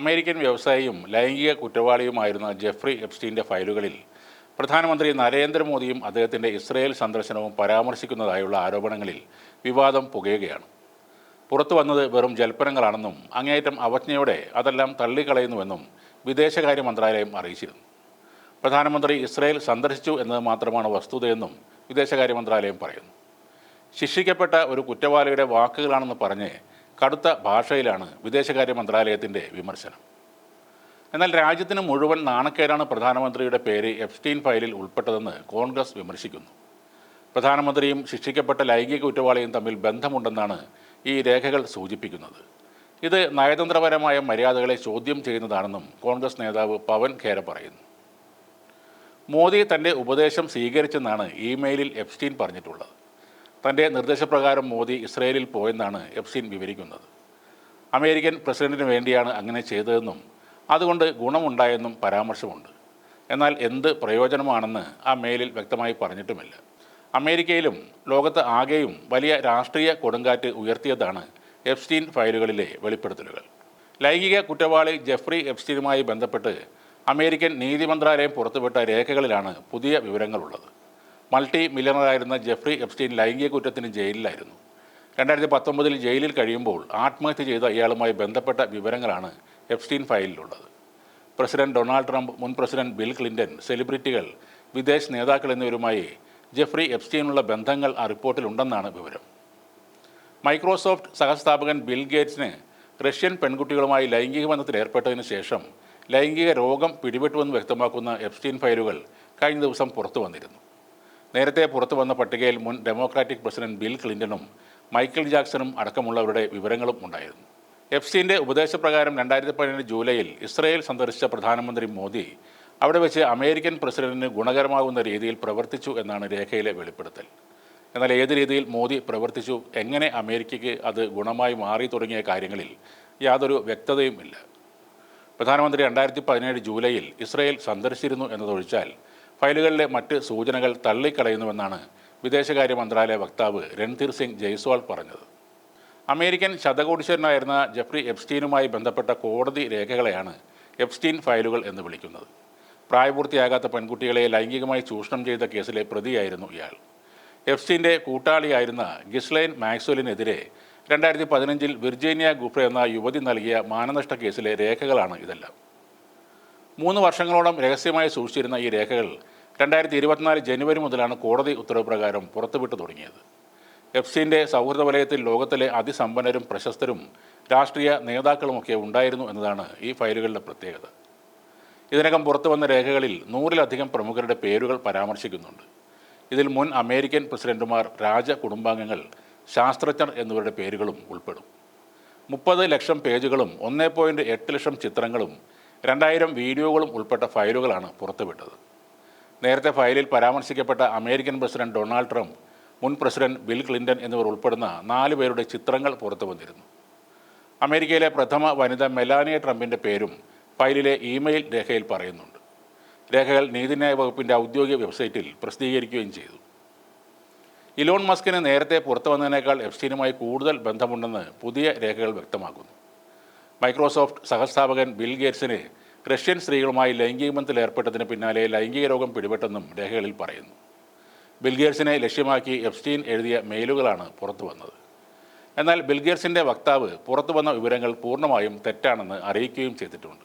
American വ്യവസായിയും ലൈംഗിക കുറ്റവാളിയുമായിരുന്ന Jeffrey എപ്സ്റ്റീൻ്റെ ഫയലുകളിൽ പ്രധാനമന്ത്രി നരേന്ദ്രമോദിയും അദ്ദേഹത്തിൻ്റെ ഇസ്രയേൽ സന്ദർശനവും പരാമർശിക്കുന്നതായുള്ള ആരോപണങ്ങളിൽ വിവാദം പുകയുകയാണ്. പുറത്തു വന്നത് വെറും ജൽപ്പനങ്ങളാണെന്നും അങ്ങേയറ്റം അവജ്ഞയോടെ അതെല്ലാം തള്ളിക്കളയുന്നുവെന്നും വിദേശകാര്യ മന്ത്രാലയം അറിയിച്ചിരുന്നു. പ്രധാനമന്ത്രി ഇസ്രയേൽ സന്ദർശിച്ചു എന്നത് മാത്രമാണ് വസ്തുതയെന്നും വിദേശകാര്യ മന്ത്രാലയം പറയുന്നു. ശിക്ഷിക്കപ്പെട്ട ഒരു കുറ്റവാളിയുടെ വാക്കുകളാണെന്ന് പറഞ്ഞ് കടുത്ത ഭാഷയിലാണ് വിദേശകാര്യ മന്ത്രാലയത്തിൻ്റെ വിമർശനം. എന്നാൽ രാജ്യത്തിന് മുഴുവൻ നാണക്കേടാണ് പ്രധാനമന്ത്രിയുടെ പേര് എപ്സ്റ്റീൻ ഫയലിൽ ഉൾപ്പെട്ടതെന്ന് കോൺഗ്രസ് വിമർശിക്കുന്നു. പ്രധാനമന്ത്രിയും ശിക്ഷിക്കപ്പെട്ട ലൈംഗിക കുറ്റവാളിയും തമ്മിൽ ബന്ധമുണ്ടെന്നാണ് ഈ രേഖകൾ സൂചിപ്പിക്കുന്നത്. ഇത് നയതന്ത്രപരമായ മര്യാദകളെ ചോദ്യം ചെയ്യുന്നതാണെന്നും കോൺഗ്രസ് നേതാവ് പവൻ ഖേര പറയുന്നു. മോദി തൻ്റെ ഉപദേശം സ്വീകരിച്ചെന്നാണ് ഇമെയിലിൽ എപ്സ്റ്റീൻ പറഞ്ഞിട്ടുള്ളത്. തൻ്റെ നിർദ്ദേശപ്രകാരം മോദി ഇസ്രയേലിൽ പോയെന്നാണ് എപ്സ്റ്റീൻ വിവരിക്കുന്നത്. അമേരിക്കൻ പ്രസിഡന്റിന് വേണ്ടിയാണ് അങ്ങനെ ചെയ്തതെന്നും അതുകൊണ്ട് ഗുണമുണ്ടായെന്നും പരാമർശമുണ്ട്. എന്നാൽ എന്ത് പ്രയോജനമാണെന്ന് ആ മെയിലിൽ വ്യക്തമായി പറഞ്ഞിട്ടുമില്ല. അമേരിക്കയിലും ലോകത്ത് ആകെയും വലിയ രാഷ്ട്രീയ കൊടുങ്കാറ്റ് ഉയർത്തിയതാണ് എപ്സ്റ്റീൻ ഫയലുകളിലെ വെളിപ്പെടുത്തലുകൾ. ലൈംഗിക കുറ്റവാളി ജെഫ്രി എപ്സ്റ്റീനുമായി ബന്ധപ്പെട്ട് അമേരിക്കൻ നീതി മന്ത്രാലയം പുറത്തുവിട്ട രേഖകളിലാണ് പുതിയ വിവരങ്ങളുള്ളത്. മൾട്ടി മില്യണറായിരുന്ന ജെഫ്രി എപ്സ്റ്റീൻ ലൈംഗിക കുറ്റത്തിന് ജയിലിലായിരുന്നു. 2019 ജയിലിൽ കഴിയുമ്പോൾ ആത്മഹത്യ ചെയ്ത ഇയാളുമായി ബന്ധപ്പെട്ട വിവരങ്ങളാണ് എപ്സ്റ്റീൻ ഫയലിലുള്ളത്. പ്രസിഡന്റ് ഡൊണാൾഡ് ട്രംപ്, മുൻ പ്രസിഡന്റ് ബിൽ ക്ലിൻ്റൺ, സെലിബ്രിറ്റികൾ, വിദേശ നേതാക്കൾ എന്നിവരുമായി ജെഫ്രി എപ്സ്റ്റീനുള്ള ബന്ധങ്ങൾ ആ റിപ്പോർട്ടിലുണ്ടെന്നാണ് വിവരം. മൈക്രോസോഫ്റ്റ് സഹസ്ഥാപകൻ ബിൽ ഗേറ്റ്സിന് റഷ്യൻ പെൺകുട്ടികളുമായി ലൈംഗിക ബന്ധത്തിൽ ഏർപ്പെട്ടതിന് ശേഷം ലൈംഗിക രോഗം പിടിപെട്ടുവെന്ന് വ്യക്തമാക്കുന്ന എപ്സ്റ്റീൻ ഫയലുകൾ കഴിഞ്ഞ ദിവസം പുറത്തു വന്നിരുന്നു. നേരത്തെ പുറത്തു വന്ന പട്ടികയിൽ മുൻ ഡെമോക്രാറ്റിക് പ്രസിഡന്റ് ബിൽ ക്ലിൻ്റണും മൈക്കിൾ ജാക്സണും അടക്കമുള്ളവരുടെ വിവരങ്ങളും ഉണ്ടായിരുന്നു. എപ്സ്റ്റീൻ്റെ ഉപദേശപ്രകാരം 2017 ജൂലൈയിൽ ഇസ്രയേൽ സന്ദർശിച്ച പ്രധാനമന്ത്രി മോദി അവിടെ വെച്ച് അമേരിക്കൻ പ്രസിഡന്റിന് ഗുണകരമാകുന്ന രീതിയിൽ പ്രവർത്തിച്ചു എന്നാണ് രേഖയിലെ വെളിപ്പെടുത്തൽ. എന്നാൽ ഏത് രീതിയിൽ മോദി പ്രവർത്തിച്ചു, എങ്ങനെ അമേരിക്കയ്ക്ക് അത് ഗുണമായി മാറി തുടങ്ങിയ കാര്യങ്ങളിൽ യാതൊരു വ്യക്തതയും ഇല്ല. പ്രധാനമന്ത്രി 2017 ജൂലൈയിൽ ഇസ്രയേൽ സന്ദർശിച്ചിരുന്നു എന്നതൊഴിച്ചാൽ ഫയലുകളിലെ മറ്റ് സൂചനകൾ തള്ളിക്കളയുന്നുവെന്നാണ് വിദേശകാര്യ മന്ത്രാലയ വക്താവ് രൺധീർ സിംഗ് ജയ്സ്വാൾ പറഞ്ഞത്. അമേരിക്കൻ ശതകോടീശ്വരനായിരുന്ന ജെഫ്രി എപ്സ്റ്റീനുമായി ബന്ധപ്പെട്ട കോടതി രേഖകളെയാണ് എപ്സ്റ്റീൻ ഫയലുകൾ എന്ന് വിളിക്കുന്നത്. പ്രായപൂർത്തിയാകാത്ത പെൺകുട്ടികളെ ലൈംഗികമായി ചൂഷണം ചെയ്ത കേസിലെ പ്രതിയായിരുന്നു ഇയാൾ. എപ്സ്റ്റീൻ്റെ കൂട്ടാളിയായിരുന്ന ഗിസ്ലൈൻ മാക്സ്വെലിനെതിരെ 2015 വിർജീനിയ ഗുഫ്രെ എന്ന യുവതി നൽകിയ മാനനഷ്ട കേസിലെ രേഖകളാണ് ഇതെല്ലാം. 3 വർഷങ്ങളോളം രഹസ്യമായി സൂക്ഷിച്ചിരുന്ന ഈ രേഖകൾ 2024 ജനുവരി മുതലാണ് കോടതി ഉത്തരവ് പ്രകാരം പുറത്തുവിട്ടു തുടങ്ങിയത്. എപ്സ്റ്റീൻ്റെ സൗഹൃദ വലയത്തിൽ ലോകത്തിലെ അതിസമ്പന്നരും പ്രശസ്തരും രാഷ്ട്രീയ നേതാക്കളുമൊക്കെ ഉണ്ടായിരുന്നു എന്നതാണ് ഈ ഫയലുകളുടെ പ്രത്യേകത. ഇതിനകം പുറത്തു വന്ന രേഖകളിൽ 100-ലധികം പ്രമുഖരുടെ പേരുകൾ പരാമർശിക്കുന്നുണ്ട്. ഇതിൽ മുൻ അമേരിക്കൻ പ്രസിഡന്റുമാർ, രാജകുടുംബാംഗങ്ങൾ, ശാസ്ത്രജ്ഞർ എന്നിവരുടെ പേരുകളും ഉൾപ്പെടും. 30 ലക്ഷം പേജുകളും 1.8 ലക്ഷം ചിത്രങ്ങളും 2000 വീഡിയോകളും ഉൾപ്പെട്ട ഫയലുകളാണ് പുറത്തുവിട്ടത്. നേരത്തെ ഫയലിൽ പരാമർശിക്കപ്പെട്ട അമേരിക്കൻ പ്രസിഡന്റ് ഡൊണാൾഡ് ട്രംപ്, മുൻ പ്രസിഡന്റ് ബിൽ ക്ലിൻ്റൺ എന്നിവർ ഉൾപ്പെടുന്ന 4 പേരുടെ ചിത്രങ്ങൾ പുറത്തു വന്നിരുന്നു. അമേരിക്കയിലെ പ്രഥമ വനിത മെലാനിയ ട്രംപിൻ്റെ പേരും ഫയലിലെ ഇമെയിൽ രേഖയിൽ പറയുന്നുണ്ട്. രേഖകൾ നീതിന്യായ വകുപ്പിൻ്റെ ഔദ്യോഗിക വെബ്സൈറ്റിൽ പ്രസിദ്ധീകരിക്കുകയും ചെയ്തു. ഇലോൺ മസ്കിന് നേരത്തെ പുറത്തു വന്നതിനേക്കാൾ എപ്സ്റ്റീനുമായി കൂടുതൽ ബന്ധമുണ്ടെന്ന് പുതിയ രേഖകൾ വ്യക്തമാക്കുന്നു. മൈക്രോസോഫ്റ്റ് സഹസ്ഥാപകൻ ബിൽ ഗേറ്റ്സിന് റഷ്യൻ സ്ത്രീകളുമായി ലൈംഗിക ബന്ധത്തിൽ ഏർപ്പെട്ടതിന് പിന്നാലെ ലൈംഗിക രോഗം പിടിപെട്ടെന്നും രേഖകളിൽ പറയുന്നു. ബിൽ ഗേറ്റ്സിനെ ലക്ഷ്യമാക്കി എപ്സ്റ്റീൻ എഴുതിയ മെയിലുകളാണ് പുറത്തു വന്നത്. എന്നാൽ ബിൽ ഗേറ്റ്സിൻ്റെ വക്താവ് പുറത്തു വന്ന വിവരങ്ങൾ പൂർണ്ണമായും തെറ്റാണെന്ന് അറിയിക്കുകയും ചെയ്തിട്ടുണ്ട്.